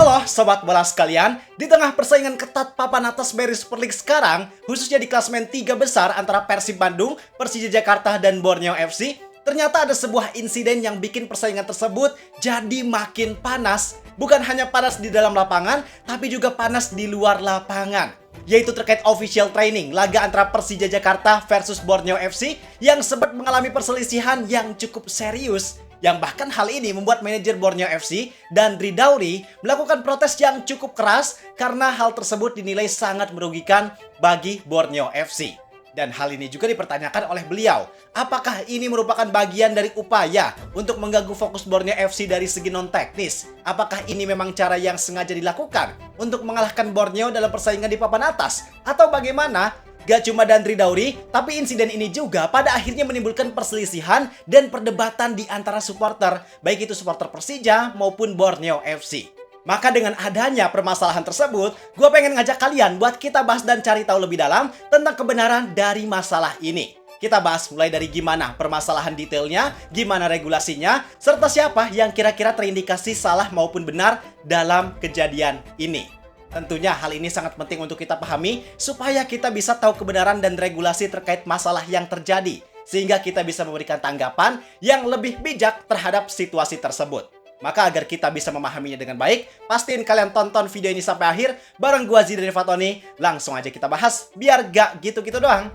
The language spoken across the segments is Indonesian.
Halo Sobat Bola sekalian, di tengah persaingan ketat papan atas Beri Super League sekarang, khususnya di klasemen 3 besar antara Persib Bandung, Persija Jakarta, dan Borneo FC, ternyata ada sebuah insiden yang bikin persaingan tersebut jadi makin panas. Bukan hanya panas di dalam lapangan, tapi juga panas di luar lapangan. Yaitu terkait official training laga antara Persija Jakarta versus Borneo FC yang sempat mengalami perselisihan yang cukup serius. Yang bahkan hal ini membuat manajer Borneo FC dan Dri Dauri melakukan protes yang cukup keras karena hal tersebut dinilai sangat merugikan bagi Borneo FC. Dan hal ini juga dipertanyakan oleh beliau, apakah ini merupakan bagian dari upaya untuk mengganggu fokus Borneo FC dari segi non-teknis? Apakah ini memang cara yang sengaja dilakukan untuk mengalahkan Borneo dalam persaingan di papan atas? Atau bagaimana? Gak cuma Dri Dauri, tapi insiden ini juga pada akhirnya menimbulkan perselisihan dan perdebatan di antara supporter, baik itu supporter Persija maupun Borneo FC. Maka dengan adanya permasalahan tersebut, gue pengen ngajak kalian buat kita bahas dan cari tahu lebih dalam tentang kebenaran dari masalah ini. Kita bahas mulai dari gimana permasalahan detailnya, gimana regulasinya, serta siapa yang kira-kira terindikasi salah maupun benar dalam kejadian ini. Tentunya hal ini sangat penting untuk kita pahami supaya kita bisa tahu kebenaran dan regulasi terkait masalah yang terjadi, sehingga kita bisa memberikan tanggapan yang lebih bijak terhadap situasi tersebut. Maka agar kita bisa memahaminya dengan baik, pastiin kalian tonton video ini sampai akhir bareng gua Zidane Fatoni. Langsung aja kita bahas biar gak gitu-gitu doang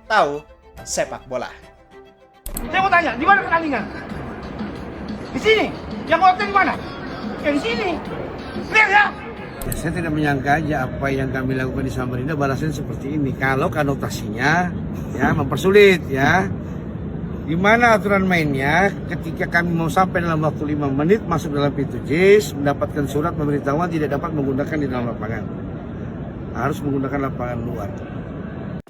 tahu sepak bola. Saya mau tanya, di mana pertandingan? Di sini. Yang hotel di mana? Ya di sini. Clear ya? Ya, saya tidak menyangka aja apa yang kami lakukan di Samarinda balasannya seperti ini. Kalau kanotasinya ya mempersulit ya. Gimana aturan mainnya ketika kami mau sampai dalam waktu 5 menit masuk dalam pintu JIS, mendapatkan surat pemberitahuan tidak dapat menggunakan di dalam lapangan. Harus menggunakan lapangan luar.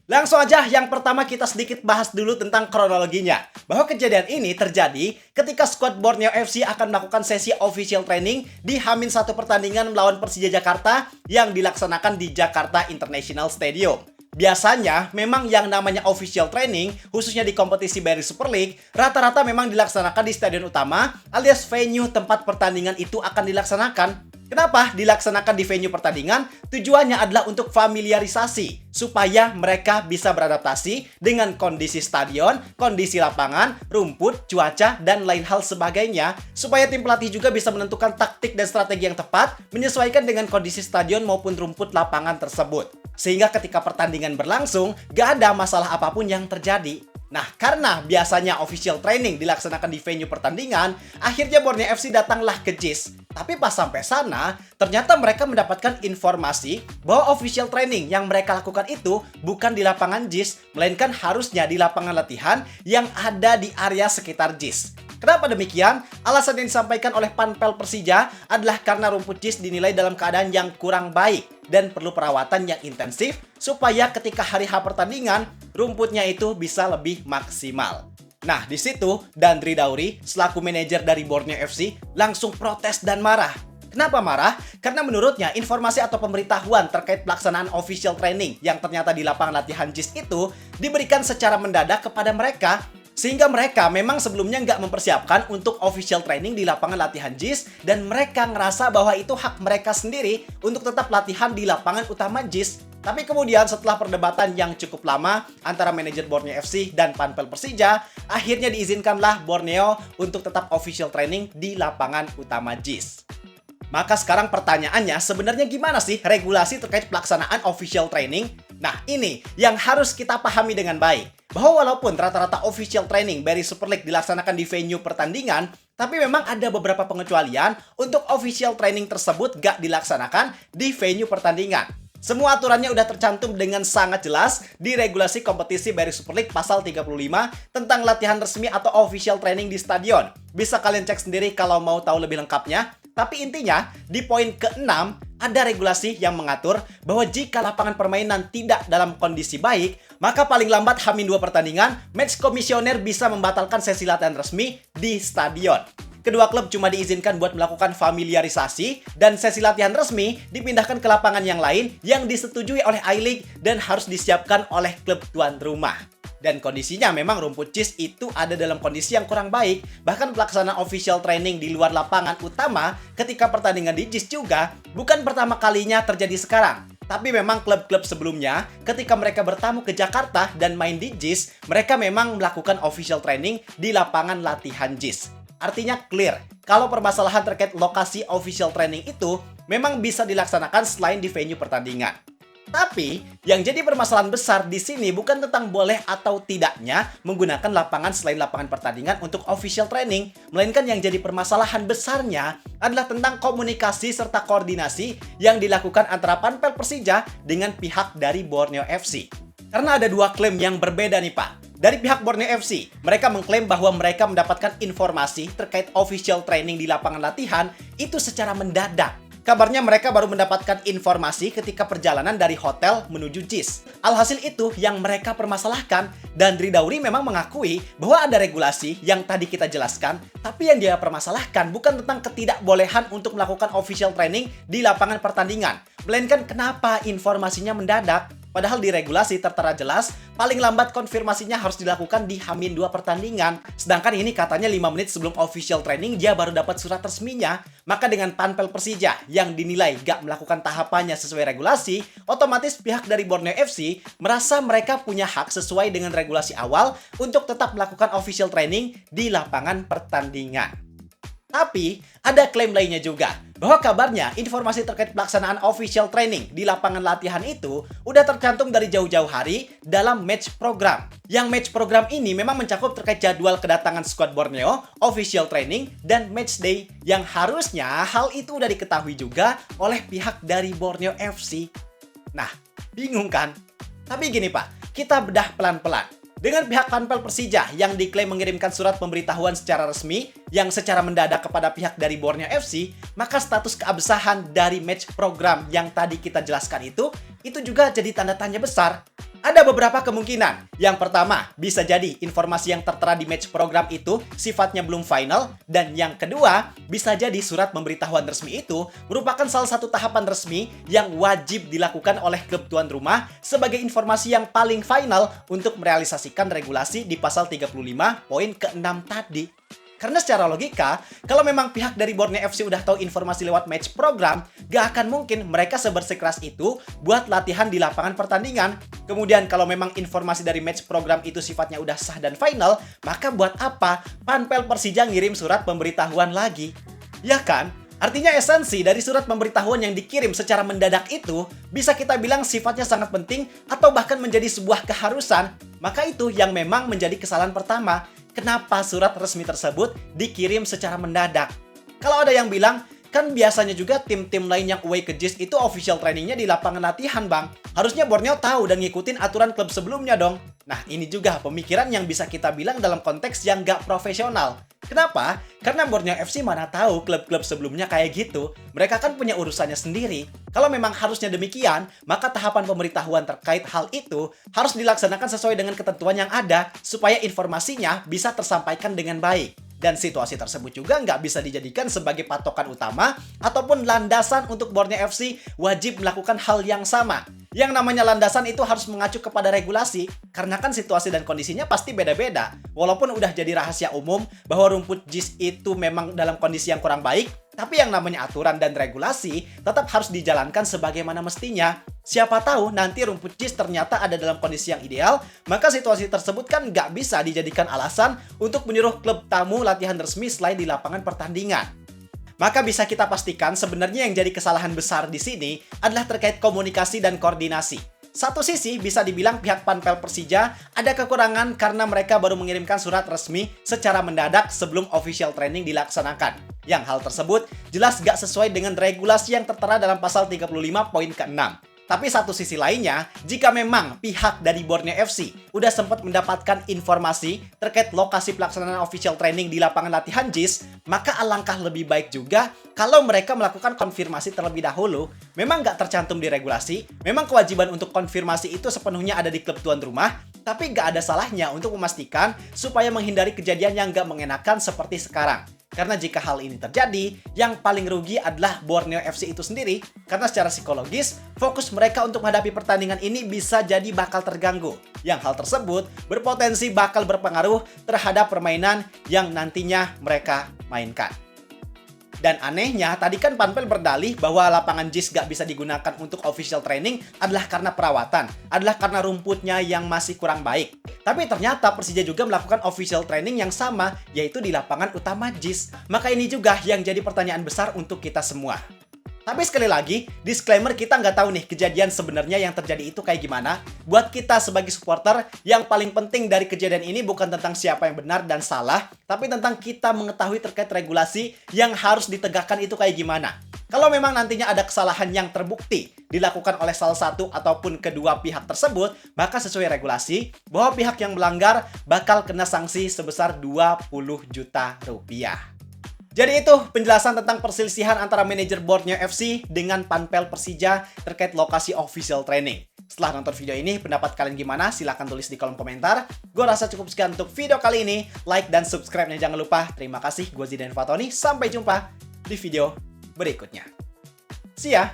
Langsung aja yang pertama kita sedikit bahas dulu tentang kronologinya. Bahwa kejadian ini terjadi ketika skuad Borneo FC akan melakukan sesi official training di H-1 pertandingan melawan Persija Jakarta yang dilaksanakan di Jakarta International Stadium. Biasanya memang yang namanya official training, khususnya di kompetisi Beri Super League, rata-rata memang dilaksanakan di stadion utama alias venue tempat pertandingan itu akan dilaksanakan. Kenapa dilaksanakan di venue pertandingan? Tujuannya adalah untuk familiarisasi, supaya mereka bisa beradaptasi dengan kondisi stadion, kondisi lapangan, rumput, cuaca, dan lain hal sebagainya, supaya tim pelatih juga bisa menentukan taktik dan strategi yang tepat, menyesuaikan dengan kondisi stadion maupun rumput lapangan tersebut. Sehingga ketika pertandingan berlangsung, gak ada masalah apapun yang terjadi. Nah, karena biasanya official training dilaksanakan di venue pertandingan, akhirnya Borneo FC datanglah ke JIS. Tapi pas sampai sana, ternyata mereka mendapatkan informasi bahwa official training yang mereka lakukan itu bukan di lapangan JIS, melainkan harusnya di lapangan latihan yang ada di area sekitar JIS. Kenapa demikian? Alasan yang disampaikan oleh Panpel Persija adalah karena rumput JIS dinilai dalam keadaan yang kurang baik dan perlu perawatan yang intensif supaya ketika hari H pertandingan, rumputnya itu bisa lebih maksimal. Nah, di situ Dri Dauri selaku manajer dari Borneo FC langsung protes dan marah. Kenapa marah? Karena menurutnya informasi atau pemberitahuan terkait pelaksanaan official training yang ternyata di lapangan latihan JIS itu diberikan secara mendadak kepada mereka, sehingga mereka memang sebelumnya nggak mempersiapkan untuk official training di lapangan latihan JIS dan mereka ngerasa bahwa itu hak mereka sendiri untuk tetap latihan di lapangan utama JIS. Tapi kemudian setelah perdebatan yang cukup lama antara manajer Borneo FC dan Panpel Persija, akhirnya diizinkanlah Borneo untuk tetap official training di lapangan utama JIS. Maka sekarang pertanyaannya sebenarnya gimana sih regulasi terkait pelaksanaan official training? Nah, ini yang harus kita pahami dengan baik. Bahwa walaupun rata-rata official training Beri Super League dilaksanakan di venue pertandingan, tapi memang ada beberapa pengecualian untuk official training tersebut gak dilaksanakan di venue pertandingan. Semua aturannya udah tercantum dengan sangat jelas di regulasi kompetisi Beri Super League pasal 35 tentang latihan resmi atau official training di stadion. Bisa kalian cek sendiri kalau mau tahu lebih lengkapnya. Tapi intinya, di poin ke-6 ada regulasi yang mengatur bahwa jika lapangan permainan tidak dalam kondisi baik, maka paling lambat H-2 pertandingan, match komisioner bisa membatalkan sesi latihan resmi di stadion. Kedua klub cuma diizinkan buat melakukan familiarisasi dan sesi latihan resmi dipindahkan ke lapangan yang lain yang disetujui oleh I-League dan harus disiapkan oleh klub tuan rumah. Dan kondisinya memang rumput JIS itu ada dalam kondisi yang kurang baik. Bahkan pelaksanaan official training di luar lapangan utama ketika pertandingan di JIS juga bukan pertama kalinya terjadi sekarang. Tapi memang klub-klub sebelumnya ketika mereka bertamu ke Jakarta dan main di JIS, mereka memang melakukan official training di lapangan latihan JIS. Artinya clear, kalau permasalahan terkait lokasi official training itu memang bisa dilaksanakan selain di venue pertandingan. Tapi, yang jadi permasalahan besar di sini bukan tentang boleh atau tidaknya menggunakan lapangan selain lapangan pertandingan untuk official training, melainkan yang jadi permasalahan besarnya adalah tentang komunikasi serta koordinasi yang dilakukan antara Panpel Persija dengan pihak dari Borneo FC. Karena ada dua klaim yang berbeda nih Pak. Dari pihak Borneo FC, mereka mengklaim bahwa mereka mendapatkan informasi terkait official training di lapangan latihan itu secara mendadak. Kabarnya mereka baru mendapatkan informasi ketika perjalanan dari hotel menuju JIS. Alhasil itu yang mereka permasalahkan, dan Ridauri memang mengakui bahwa ada regulasi yang tadi kita jelaskan, tapi yang dia permasalahkan bukan tentang ketidakbolehan untuk melakukan official training di lapangan pertandingan, melainkan kenapa informasinya mendadak. Padahal di regulasi tertera jelas, paling lambat konfirmasinya harus dilakukan di H-2 pertandingan. Sedangkan ini katanya 5 menit sebelum official training dia baru dapat surat resminya. Maka dengan Panpel Persija yang dinilai gak melakukan tahapannya sesuai regulasi, otomatis pihak dari Borneo FC merasa mereka punya hak sesuai dengan regulasi awal untuk tetap melakukan official training di lapangan pertandingan. Tapi, ada klaim lainnya juga, bahwa kabarnya informasi terkait pelaksanaan official training di lapangan latihan itu udah tercantum dari jauh-jauh hari dalam match program. Yang match program ini memang mencakup terkait jadwal kedatangan skuad Borneo, official training, dan match day yang harusnya hal itu udah diketahui juga oleh pihak dari Borneo FC. Nah, bingung kan? Tapi gini Pak, kita bedah pelan-pelan. Dengan pihak Panpel Persija yang diklaim mengirimkan surat pemberitahuan secara resmi yang secara mendadak kepada pihak dari Borneo FC, maka status keabsahan dari match program yang tadi kita jelaskan itu juga jadi tanda tanya besar. Ada beberapa kemungkinan. Yang pertama, bisa jadi informasi yang tertera di match program itu sifatnya belum final. Dan yang kedua, bisa jadi surat pemberitahuan resmi itu merupakan salah satu tahapan resmi yang wajib dilakukan oleh klub tuan rumah sebagai informasi yang paling final untuk merealisasikan regulasi di pasal 35 poin ke-6 tadi. Karena secara logika, kalau memang pihak dari Borneo FC udah tahu informasi lewat match program, gak akan mungkin mereka sebersikeras itu buat latihan di lapangan pertandingan. Kemudian kalau memang informasi dari match program itu sifatnya udah sah dan final, maka buat apa Panpel Persija ngirim surat pemberitahuan lagi? Ya kan? Artinya esensi dari surat pemberitahuan yang dikirim secara mendadak itu bisa kita bilang sifatnya sangat penting atau bahkan menjadi sebuah keharusan. Maka itu yang memang menjadi kesalahan pertama. Kenapa surat resmi tersebut dikirim secara mendadak? Kalau ada yang bilang, kan biasanya juga tim-tim lain yang away ke JIS itu official trainingnya di lapangan latihan bang. Harusnya Borneo tahu dan ngikutin aturan klub sebelumnya dong. Nah ini juga pemikiran yang bisa kita bilang dalam konteks yang gak profesional. Kenapa? Karena Borneo FC mana tahu klub-klub sebelumnya kayak gitu. Mereka kan punya urusannya sendiri. Kalau memang harusnya demikian, maka tahapan pemberitahuan terkait hal itu harus dilaksanakan sesuai dengan ketentuan yang ada supaya informasinya bisa tersampaikan dengan baik. Dan situasi tersebut juga nggak bisa dijadikan sebagai patokan utama ataupun landasan untuk Borneo FC wajib melakukan hal yang sama. Yang namanya landasan itu harus mengacu kepada regulasi, karena kan situasi dan kondisinya pasti beda-beda. Walaupun udah jadi rahasia umum bahwa rumput JIS itu memang dalam kondisi yang kurang baik, tapi yang namanya aturan dan regulasi tetap harus dijalankan sebagaimana mestinya. Siapa tahu nanti rumput JIS ternyata ada dalam kondisi yang ideal, maka situasi tersebut kan nggak bisa dijadikan alasan untuk menyuruh klub tamu latihan resmi selain di lapangan pertandingan. Maka bisa kita pastikan sebenarnya yang jadi kesalahan besar di sini adalah terkait komunikasi dan koordinasi. Satu sisi bisa dibilang pihak Panpel Persija ada kekurangan karena mereka baru mengirimkan surat resmi secara mendadak sebelum official training dilaksanakan. Yang hal tersebut jelas gak sesuai dengan regulasi yang tertera dalam pasal 35 poin ke-6. Tapi satu sisi lainnya, jika memang pihak dari Borneo FC udah sempat mendapatkan informasi terkait lokasi pelaksanaan official training di lapangan latihan JIS, maka alangkah lebih baik juga kalau mereka melakukan konfirmasi terlebih dahulu. Memang nggak tercantum di regulasi, memang kewajiban untuk konfirmasi itu sepenuhnya ada di klub tuan rumah, tapi nggak ada salahnya untuk memastikan supaya menghindari kejadian yang nggak mengenakan seperti sekarang. Karena jika hal ini terjadi, yang paling rugi adalah Borneo FC itu sendiri. Karena secara psikologis, fokus mereka untuk menghadapi pertandingan ini bisa jadi bakal terganggu. Yang hal tersebut berpotensi bakal berpengaruh terhadap permainan yang nantinya mereka mainkan. Dan anehnya, tadi kan Panpel berdalih bahwa lapangan JIS gak bisa digunakan untuk official training adalah karena perawatan, adalah karena rumputnya yang masih kurang baik. Tapi ternyata Persija juga melakukan official training yang sama, yaitu di lapangan utama JIS. Maka ini juga yang jadi pertanyaan besar untuk kita semua. Tapi sekali lagi, disclaimer, kita nggak tahu nih kejadian sebenarnya yang terjadi itu kayak gimana. Buat kita sebagai supporter, yang paling penting dari kejadian ini bukan tentang siapa yang benar dan salah, tapi tentang kita mengetahui terkait regulasi yang harus ditegakkan itu kayak gimana. Kalau memang nantinya ada kesalahan yang terbukti dilakukan oleh salah satu ataupun kedua pihak tersebut, maka sesuai regulasi, bahwa pihak yang melanggar bakal kena sanksi sebesar 20 juta rupiah. Jadi itu penjelasan tentang perselisihan antara manajer Borneo FC dengan Panpel Persija terkait lokasi official training. Setelah nonton video ini, pendapat kalian gimana? Silahkan tulis di kolom komentar. Gue rasa cukup sekian untuk video kali ini. Like dan subscribe-nya jangan lupa. Terima kasih, gue Zidan Fatoni. Sampai jumpa di video berikutnya. See ya!